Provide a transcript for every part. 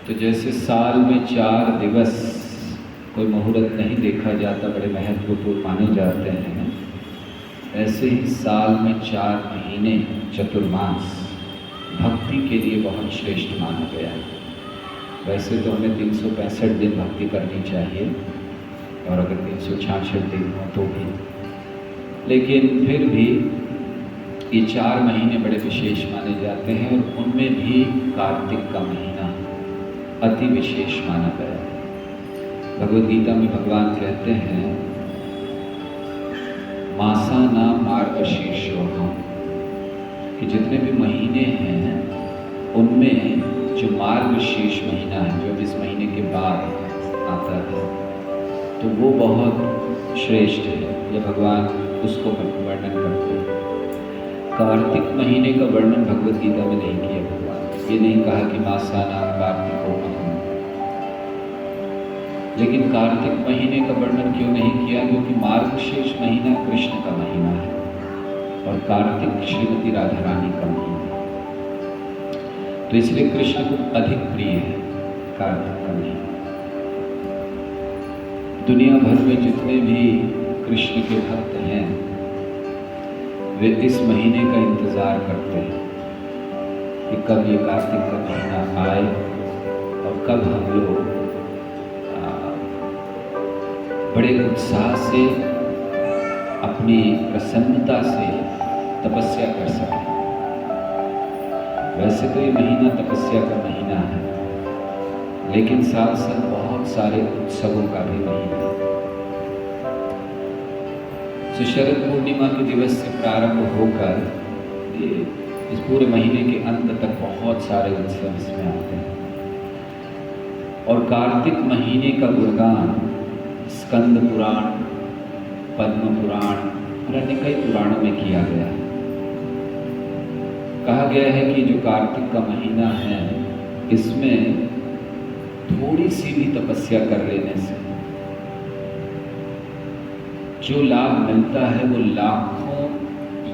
तो जैसे साल में 4 दिवस कोई मुहूर्त नहीं देखा जाता, बड़े महत्वपूर्ण माने जाते हैं, ऐसे ही साल में 4 महीने चतुर्मास भक्ति के लिए बहुत श्रेष्ठ माना गया है। वैसे तो हमें 365 दिन भक्ति करनी चाहिए, और अगर 366 दिन हो तो भी, लेकिन फिर भी ये 4 महीने बड़े विशेष माने जाते हैं, और उनमें भी कार्तिक का महीना अति विशेष माना गया है। भगवद गीता में भगवान कहते हैं, मासाना मार्गशीर्षोऽहम्, कि जितने भी महीने हैं उनमें जो मार्गशीर्ष महीना है, जो इस महीने के बाद आता है, तो वो बहुत श्रेष्ठ है। यह भगवान उसको वर्णन करते हैं। कार्तिक महीने का वर्णन भगवद गीता में नहीं किया भगवान। ये नहीं कहा कि मासाना कार्तिकोऽहम्, लेकिन कार्तिक महीने का वर्णन क्यों नहीं किया? क्योंकि मार्गशीर्ष महीना कृष्ण का महीना है, और कार्तिक श्रीमती राधा रानी का महीना है, तो इसलिए कृष्ण को अधिक प्रिय है कार्तिक का महीना। दुनिया भर में जितने भी कृष्ण के भक्त हैं, वे इस महीने का इंतजार करते हैं कि कब ये कार्तिक का महीना आए और कब हम लोग बड़े उत्साह से, अपनी प्रसन्नता से तपस्या कर सकें। वैसे तो ये महीना तपस्या का महीना है, लेकिन साथ साथ बहुत सारे उत्सवों का भी महीना है। तो शरद पूर्णिमा के दिवस से प्रारंभ होकर इस पूरे महीने के अंत तक बहुत सारे उत्सव इसमें आते हैं। और कार्तिक महीने का गुणगान स्कंद पुराण, पद्म पुराण और अन्य कई पुराणों में किया गया है। कहा गया है कि जो कार्तिक का महीना है, इसमें थोड़ी सी भी तपस्या कर लेने से जो लाभ मिलता है वो लाखों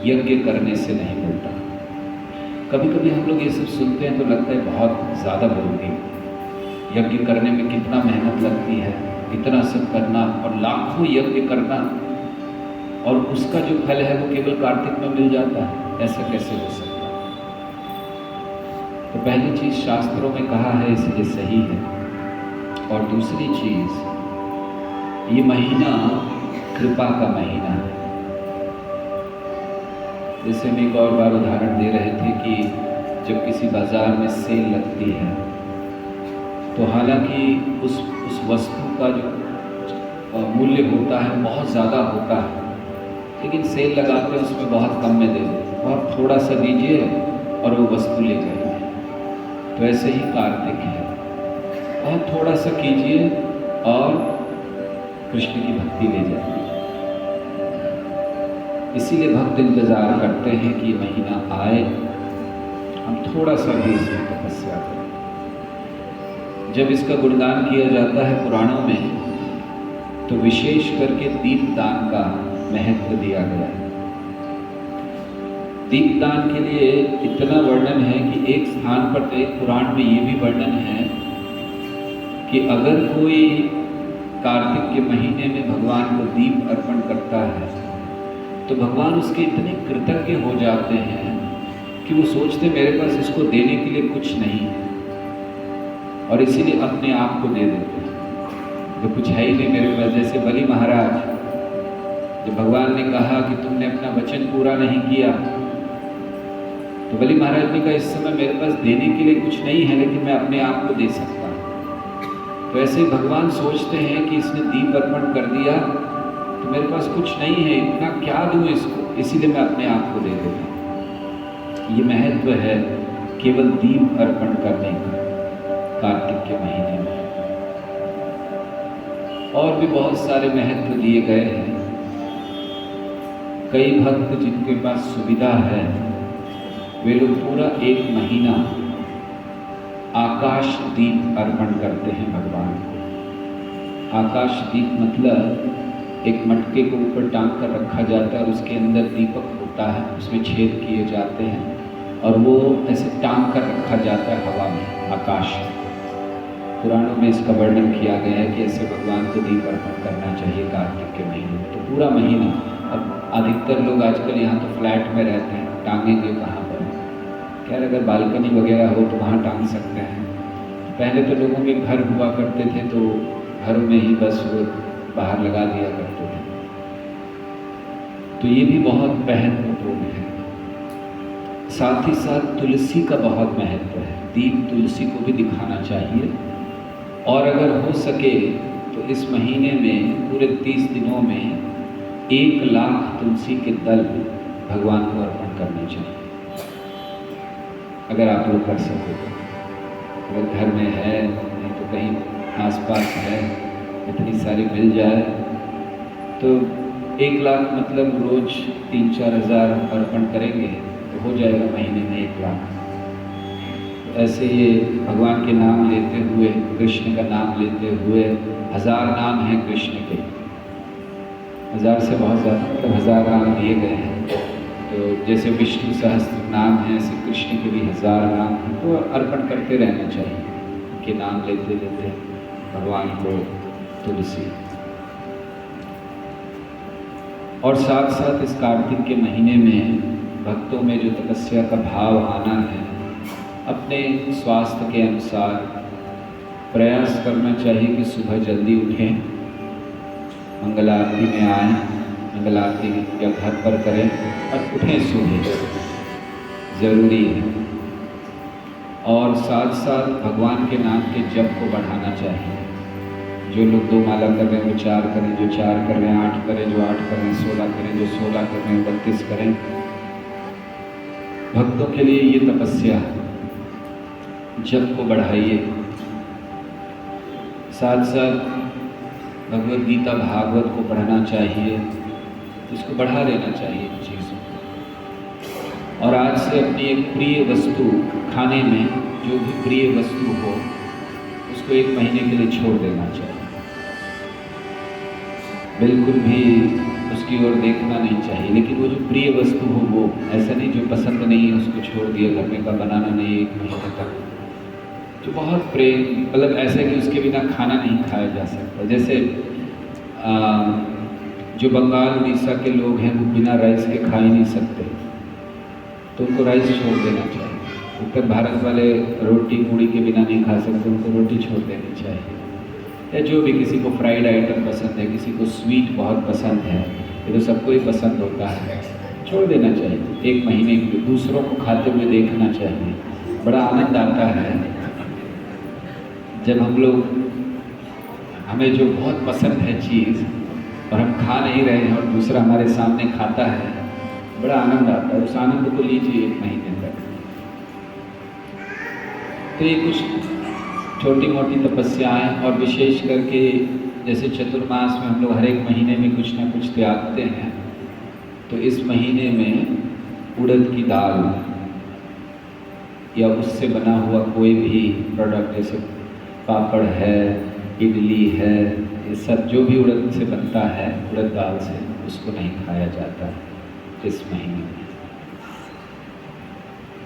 यज्ञ करने से नहीं मिलता। कभी कभी हम लोग ये सब सुनते हैं तो लगता है बहुत ज़्यादा बोल दी, यज्ञ करने में कितना मेहनत लगती है, इतना सब करना और लाखों यज्ञ करना, और उसका जो फल है वो केवल कार्तिक में मिल जाता है, ऐसा कैसे हो सकता है? तो पहली चीज शास्त्रों में कहा है, इसलिए सही है। और दूसरी चीज, ये महीना कृपा का महीना है। जैसे हम एक और बार उदाहरण दे रहे थे कि जब किसी बाजार में सेल लगती है, तो हालांकि उस वस्तु का जो मूल्य होता है बहुत ज़्यादा होता है, लेकिन सेल लगाते हैं उसमें बहुत कम में दे देते, बहुत थोड़ा सा दीजिए और वो वस्तु ले जाइए। तो ऐसे ही कार्तिक है, बहुत थोड़ा सा कीजिए और कृष्ण की भक्ति ले जाइए। इसीलिए भक्त इंतजार करते हैं कि ये महीना आए, हम थोड़ा सा भी इसमें तपस्या करें। जब इसका गुणगान किया जाता है पुराणों में, तो विशेष करके दीपदान का महत्व दिया गया है। दीपदान के लिए इतना वर्णन है कि एक स्थान पर, एक पुराण में ये भी वर्णन है कि अगर कोई कार्तिक के महीने में भगवान को दीप अर्पण करता है, तो भगवान उसके इतने कृतज्ञ हो जाते हैं कि वो सोचते मेरे पास इसको देने के लिए कुछ नहीं है, और इसीलिए अपने आप को दे देते हैं, जो कुछ है ही नहीं मेरे पास। जैसे बलि महाराज, जब भगवान ने कहा कि तुमने अपना वचन पूरा नहीं किया, तो बलि महाराज ने कहा इस समय मेरे पास देने के लिए कुछ नहीं है, लेकिन मैं अपने आप को दे सकता हूँ। तो ऐसे ही भगवान सोचते हैं कि इसने दीप अर्पण कर दिया तो मेरे पास कुछ नहीं है, इतना क्या दूँ इसको, इसीलिए मैं अपने आप को दे देता हूँ। ये महत्व है केवल दीप अर्पण करने का कार्तिक के महीने में। और भी बहुत सारे महत्व दिए गए हैं। कई भक्त जिनके पास सुविधा है, वे लोग पूरा 1 महीना आकाश दीप अर्पण करते हैं भगवान को। आकाश दीप मतलब एक मटके को ऊपर टांग कर रखा जाता है और उसके अंदर दीपक होता है, उसमें छेद किए जाते हैं और वो ऐसे टांग कर रखा जाता है हवा में, आकाश में। पुराणों में इसका वर्णन किया गया है कि ऐसे भगवान को दीप अर्पण करना चाहिए कार्तिक के महीने में। तो पूरा महीना, अब अधिकतर लोग आजकल यहाँ तो फ्लैट में रहते हैं, टांगेंगे कहाँ पर? खैर अगर बालकनी वगैरह हो तो वहाँ टांग सकते हैं। पहले तो लोगों के घर हुआ करते थे तो घरों में ही बस वो बाहर लगा दिया करते थे। तो ये भी बहुत महत्वपूर्ण है। साथ ही साथ तुलसी का बहुत महत्व है। दीप तुलसी को भी दिखाना चाहिए। और अगर हो सके तो इस महीने में पूरे 30 दिनों में 1 लाख तुलसी के दल भगवान को अर्पण करने चाहिए, अगर आप लोग कर सको तो। अगर घर में है, नहीं तो कहीं आसपास है, इतनी सारी मिल जाए तो 1 लाख मतलब रोज 3-4 हज़ार अर्पण करेंगे तो हो जाएगा महीने में 1 लाख। ऐसे ये भगवान के नाम लेते हुए, कृष्ण का नाम लेते हुए, 1000 नाम हैं कृष्ण के। 1000 से बहुत ज़्यादा, मतलब 1000 नाम दिए गए हैं। तो जैसे विष्णु सहस्त्र नाम है, ऐसे कृष्ण के भी 1000 नाम हैं। तो अर्पण करते रहना चाहिए कि नाम लेते लेते भगवान को तुलसी। और साथ साथ इस कार्तिक के महीने में भक्तों में जो तपस्या का भाव आना है, अपने स्वास्थ्य के अनुसार प्रयास करना चाहिए कि सुबह जल्दी उठें, मंगल आरती में आएँ, मंगल आरती या घर पर करें और उठें सुबह, ज़रूरी है। और साथ साथ भगवान के नाम के जप को बढ़ाना चाहिए। जो लोग 2 माला कर रहे हैं वो 4 करें, जो 4 कर रहे हैं 8 करें, जो 8 कर रहे हैं 16 करें, जो 16 कर रहे हैं 32 करें। भक्तों के लिए ये तपस्या है, जप को बढ़ाइए। साथ साथ भगवद गीता भागवत को पढ़ना चाहिए, इसको बढ़ा देना चाहिए इन चीज़ों को। और आज से अपनी एक प्रिय वस्तु खाने में, जो भी प्रिय वस्तु हो उसको 1 महीने के लिए छोड़ देना चाहिए। बिल्कुल भी उसकी ओर देखना नहीं चाहिए। लेकिन वो जो प्रिय वस्तु हो वो, ऐसा नहीं जो पसंद नहीं है उसको छोड़ दिया, घर में का बनाना नहीं 1 महीने तक। जो बहुत प्रेम, मतलब ऐसे कि उसके बिना खाना नहीं खाया जा सकता। जैसे जो बंगाल उड़ीसा के लोग हैं वो बिना राइस के खा ही नहीं सकते, तो उनको राइस छोड़ देना चाहिए। उत्तर भारत वाले रोटी पूड़ी के बिना नहीं खा सकते, उनको रोटी छोड़ देनी चाहिए। या जो भी, किसी को फ्राइड आइटम पसंद है, किसी को स्वीट बहुत पसंद है, ये तो सबको ही पसंद होता है, छोड़ देना चाहिए 1 महीने के लिए। दूसरों को खाते हुए देखना चाहिए। बड़ा आनंद आता है जब हम लोग, हमें जो बहुत पसंद है चीज़ और हम खा नहीं रहे हैं और दूसरा हमारे सामने खाता है, बड़ा आनंद आता है। उस आनंद को लीजिए 1 महीने तक। तो ये कुछ छोटी मोटी तपस्याएं, और विशेष करके जैसे चतुर्मास में हम लोग हर एक महीने में कुछ ना कुछ त्यागते हैं, तो इस महीने में उड़द की दाल या उससे बना हुआ कोई भी प्रोडक्ट, जैसे पापड़ है, इडली है, ये सब जो भी उड़द से बनता है, उड़द दाल से, उसको नहीं खाया जाता है इस महीने में।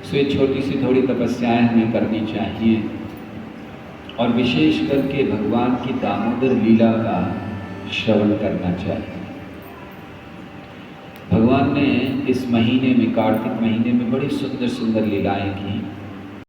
सो ये छोटी सी थोड़ी तपस्याएं हमें करनी चाहिए। और विशेष करके भगवान की दामोदर लीला का श्रवण करना चाहिए। भगवान ने इस महीने में, कार्तिक महीने में, बड़ी सुंदर सुंदर लीलाएं की।